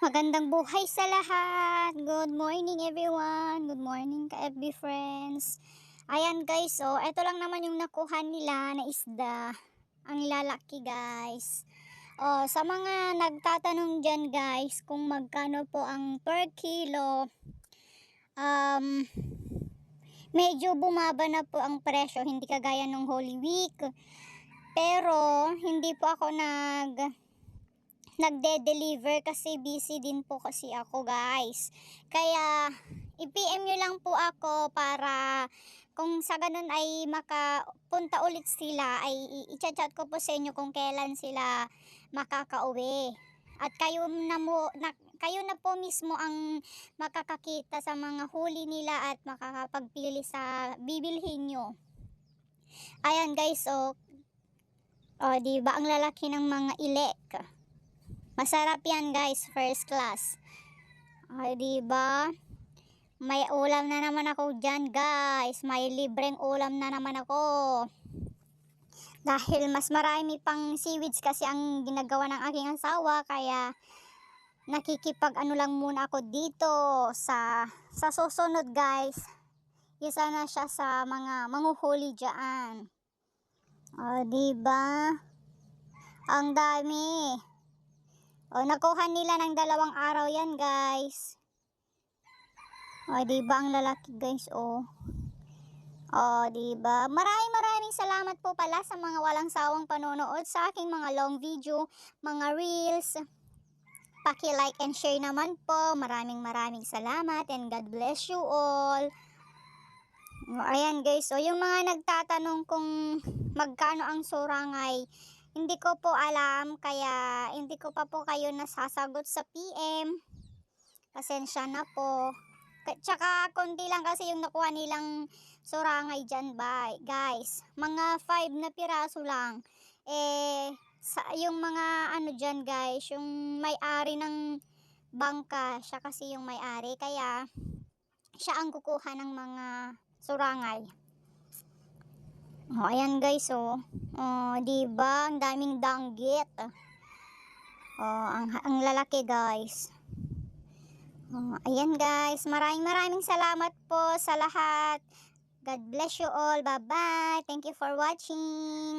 Magandang buhay sa lahat. Good morning everyone. Good morning ka FB friends. Ayan guys, so eto lang naman yung nakuha nila na isda. Ang lalaki guys. Sa mga nagtatanong dyan guys kung magkano po ang per kilo, medyo bumaba na po ang presyo, hindi kagaya nung Holy Week. Pero hindi po ako nagde-deliver kasi busy din po kasi ako guys. Kaya i-PM nyo lang po ako para kung sa ganun ay makapunta ulit sila, ay i-chat ko po sa inyo kung kailan sila makakauwi. At kayo na po mismo ang makakakita sa mga huli nila at makakapagpili sa bibilhin nyo. Ayan guys, diba ang lalaki ng mga ilek. Masarap yan guys, first class. Diba? May ulam na naman ako dyan guys. May libreng ulam na naman ako. Dahil mas marami pang seaweeds kasi ang ginagawa ng aking asawa. Kaya nakikipag ano lang muna ako dito. Sa susunod guys, isa na siya sa mga manguhuli dyan. Diba? Ang dami. Nakuha nila ng 2 araw yan guys. Diba ang lalaki guys, diba? Maraming salamat po pala sa mga walang sawang panonood sa aking mga long video, mga reels. Paki-like and share naman po. Maraming salamat and God bless you all. Ayan guys, yung mga nagtatanong kung magkano ang surangay, hindi ko po alam, kaya hindi ko pa po kayo nasasagot sa PM. Pasensya na po. Tsaka konti lang kasi yung nakuha nilang surangay dyan guys. Mga 5 na piraso lang. Yung mga ano dyan guys, yung may-ari ng bangka, siya kasi yung may-ari. Kaya siya ang kukuha ng mga surangay. Ayan guys, diba? Ang daming danggit. Ang lalaki guys. Ayan guys, maraming salamat po sa lahat. God bless you all. Bye bye. Thank you for watching.